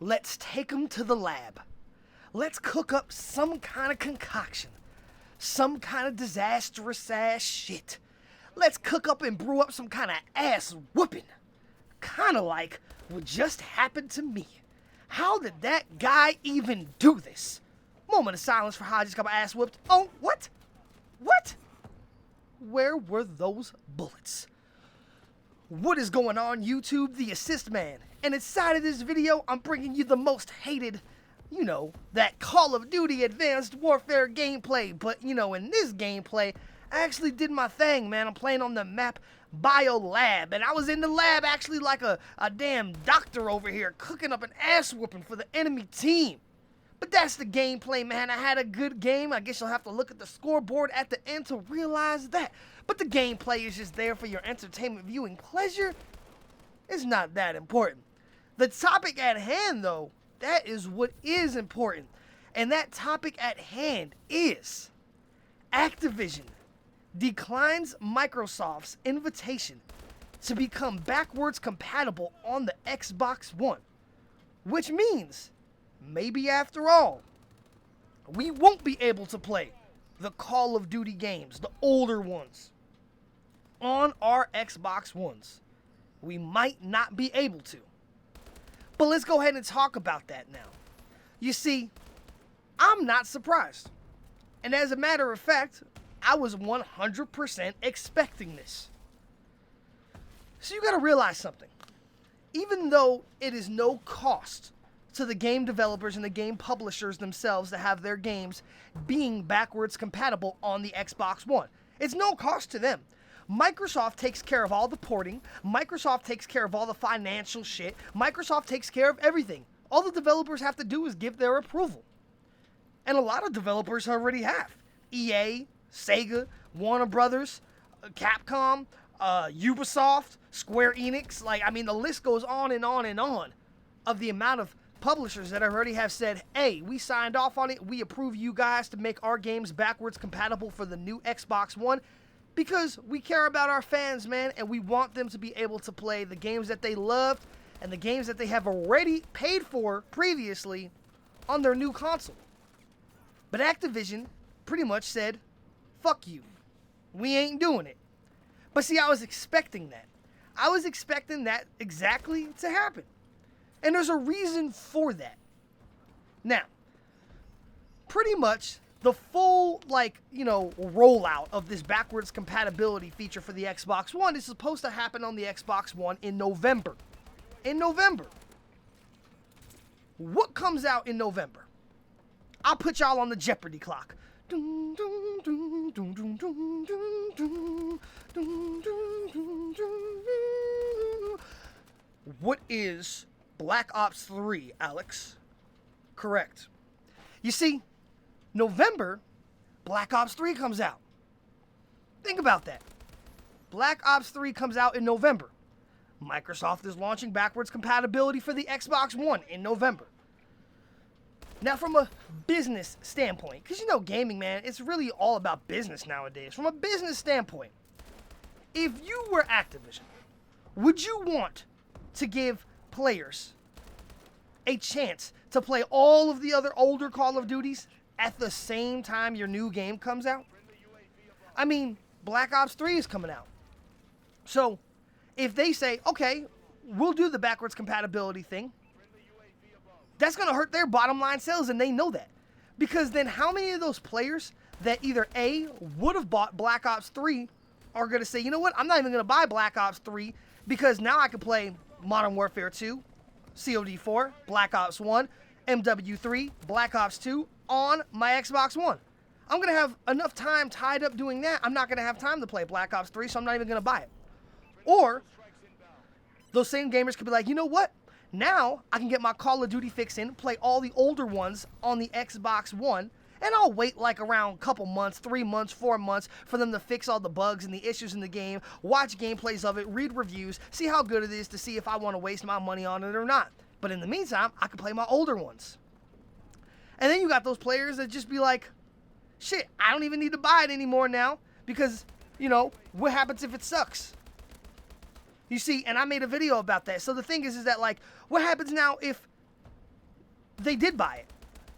Let's take them to the lab. Let's cook up some kind of concoction. Some kind of disastrous ass shit. Let's cook up and brew up some kind of ass whooping. Kinda like what just happened to me. How did that guy even do this? Moment of silence for how I just got my ass whooped. Oh, what? What? Where were those bullets? What is going on, YouTube? The Assist Man. And inside of this video, I'm bringing you the most hated, that Call of Duty Advanced Warfare gameplay. But, in this gameplay, I actually did my thing, man. I'm playing on the map Biolab. And I was in the lab actually like a damn doctor over here cooking up an ass whooping for the enemy team. But that's the gameplay, man. I had a good game. I guess you'll have to look at the scoreboard at the end to realize that. But the gameplay is just there for your entertainment viewing pleasure. It's not that important. The topic at hand, though, that is what is important. And that topic at hand is Activision declines Microsoft's invitation to become backwards compatible on the Xbox One. Which means, maybe after all, we won't be able to play the Call of Duty games, the older ones, on our Xbox Ones. We might not be able to. But let's go ahead and talk about that now. You see, I'm not surprised. And as a matter of fact, I was 100% expecting this. So you gotta realize something. Even though it is no cost to the game developers and the game publishers themselves to have their games being backwards compatible on the Xbox One, it's no cost to them. Microsoft takes care of all the porting. Microsoft takes care of all the financial shit. Microsoft takes care of everything. All the developers have to do is give their approval. And a lot of developers already have. EA, Sega, Warner Brothers, Capcom, Ubisoft, Square Enix. The list goes on and on and on of the amount of publishers that already have said, hey, we signed off on it. We approve you guys to make our games backwards compatible for the new Xbox One. Because we care about our fans, man, and we want them to be able to play the games that they loved and the games that they have already paid for previously on their new console. But Activision pretty much said, fuck you. We ain't doing it. But see, I was expecting that. I was expecting that exactly to happen. And there's a reason for that. Now, pretty much the full, rollout of this backwards compatibility feature for the Xbox One is supposed to happen on the Xbox One in November. What comes out in November? I'll put y'all on the Jeopardy clock. What is Black Ops 3, Alex? Correct. You see, November, Black Ops 3 comes out. Think about that. Black Ops 3 comes out in November. Microsoft is launching backwards compatibility for the Xbox One in November. Now, from a business standpoint, because gaming, man, it's really all about business nowadays. From a business standpoint, if you were Activision, would you want to give players a chance to play all of the other older Call of Duties at the same time your new game comes out? Black Ops 3 is coming out. So, if they say, okay, we'll do the backwards compatibility thing, that's going to hurt their bottom line sales, and they know that. Because then how many of those players that either A, would have bought Black Ops 3 are going to say, you know what, I'm not even going to buy Black Ops 3 because now I can play Modern Warfare 2, COD 4, Black Ops 1, MW3, Black Ops 2 on my Xbox One. I'm going to have enough time tied up doing that. I'm not going to have time to play Black Ops 3, so I'm not even going to buy it. Or those same gamers could be like, you know what? Now I can get my Call of Duty fix in, play all the older ones on the Xbox One, and I'll wait around a couple months, 3 months, 4 months for them to fix all the bugs and the issues in the game, watch gameplays of it, read reviews, see how good it is to see if I want to waste my money on it or not. But in the meantime, I can play my older ones. And then you got those players that just be like, shit, I don't even need to buy it anymore now because, what happens if it sucks? You see, and I made a video about that. So the thing is that what happens now if they did buy it.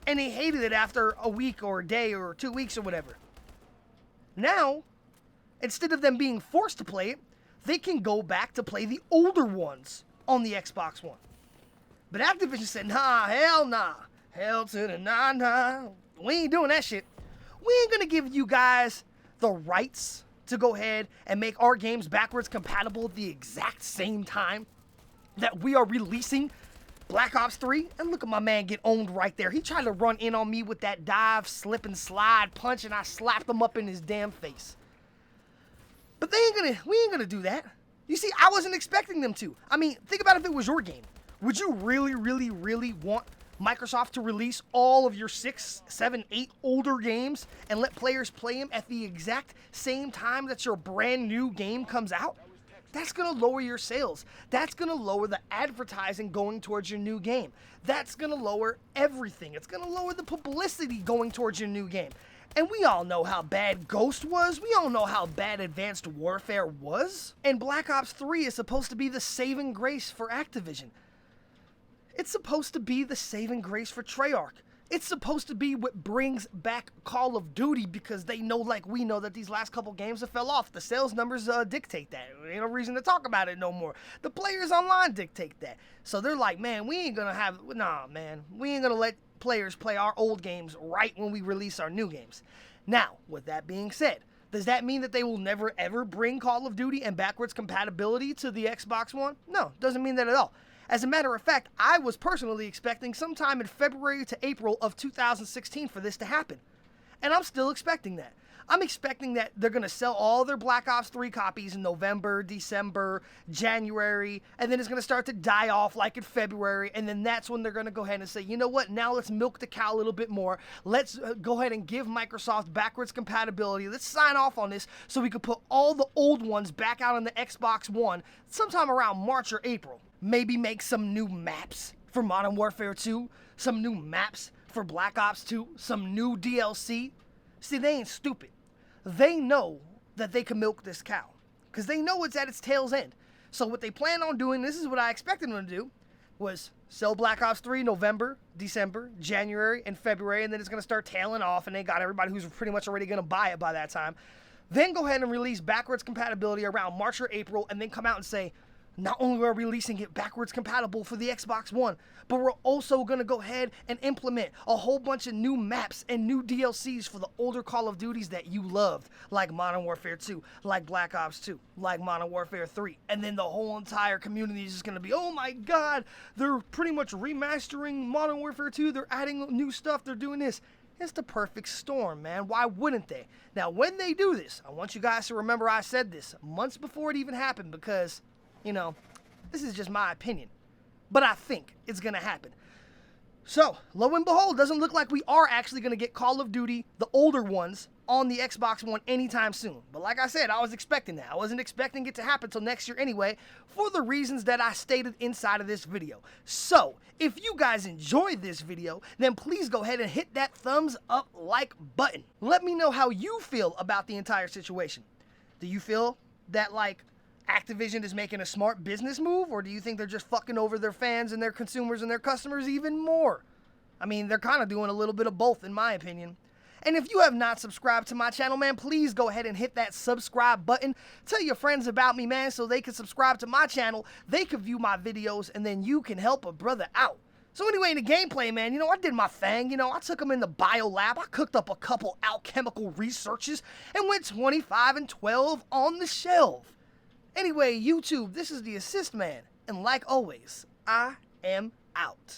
And they hated it after a week or a day or 2 weeks or whatever. Now, instead of them being forced to play it, they can go back to play the older ones on the Xbox One. But Activision said, nah, hell nah. Hell to the nah. We ain't doing that shit. We ain't gonna give you guys the rights to go ahead and make our games backwards compatible at the exact same time that we are releasing Black Ops 3. And look at my man get owned right there. He tried to run in on me with that dive, slip and slide punch, and I slapped him up in his damn face. But we ain't gonna do that. You see, I wasn't expecting them to. I mean, think about if it was your game. Would you really, really, really want Microsoft to release all of your 6, 7, 8 older games and let players play them at the exact same time that your brand new game comes out? That's going to lower your sales. That's going to lower the advertising going towards your new game. That's going to lower everything. It's going to lower the publicity going towards your new game. And we all know how bad Ghost was. We all know how bad Advanced Warfare was. And Black Ops 3 is supposed to be the saving grace for Activision. It's supposed to be the saving grace for Treyarch. It's supposed to be what brings back Call of Duty, because they know, like we know, that these last couple games have fell off. The sales numbers dictate that. There ain't no reason to talk about it no more. The players online dictate that. So they're like, man, we ain't gonna let players play our old games right when we release our new games. Now, with that being said, does that mean that they will never ever bring Call of Duty and backwards compatibility to the Xbox One? No, doesn't mean that at all. As a matter of fact, I was personally expecting sometime in February to April of 2016 for this to happen. And I'm still expecting that. I'm expecting that they're going to sell all their Black Ops 3 copies in November, December, January, and then it's going to start to die off like in February, and then that's when they're going to go ahead and say, you know what, now let's milk the cow a little bit more. Let's go ahead and give Microsoft backwards compatibility. Let's sign off on this so we can put all the old ones back out on the Xbox One sometime around March or April. Maybe make some new maps for Modern Warfare 2, some new maps for Black Ops 2, some new DLC. See, they ain't stupid. They know that they can milk this cow, because they know it's at its tail's end. So what they plan on doing, this is what I expected them to do, was sell Black Ops 3 November, December, January, and February, and then it's going to start tailing off, and they got everybody who's pretty much already going to buy it by that time. Then go ahead and release backwards compatibility around March or April, and then come out and say, not only are we releasing it backwards compatible for the Xbox One, but we're also going to go ahead and implement a whole bunch of new maps and new DLCs for the older Call of Duties that you loved, like Modern Warfare 2, like Black Ops 2, like Modern Warfare 3. And then the whole entire community is just going to be, oh my god, they're pretty much remastering Modern Warfare 2, they're adding new stuff, they're doing this. It's the perfect storm, man. Why wouldn't they? Now, when they do this, I want you guys to remember I said this months before it even happened, because, you know, this is just my opinion. But I think it's going to happen. So, lo and behold, doesn't look like we are actually going to get Call of Duty, the older ones, on the Xbox One anytime soon. But like I said, I was expecting that. I wasn't expecting it to happen till next year anyway, for the reasons that I stated inside of this video. So, if you guys enjoyed this video, then please go ahead and hit that thumbs up like button. Let me know how you feel about the entire situation. Do you feel that, like, Activision is making a smart business move, or do you think they're just fucking over their fans and their consumers and their customers even more? I mean, they're kind of doing a little bit of both, in my opinion. And if you have not subscribed to my channel, man, please go ahead and hit that subscribe button. Tell your friends about me, man, so they can subscribe to my channel, they can view my videos, and then you can help a brother out. So anyway, in the gameplay, man, you know, I did my thing. You know, I took them in the bio lab. I cooked up a couple alchemical researches and went 25 and 12 on the shelf. Anyway, YouTube, this is the Assist Man, and like always, I am out.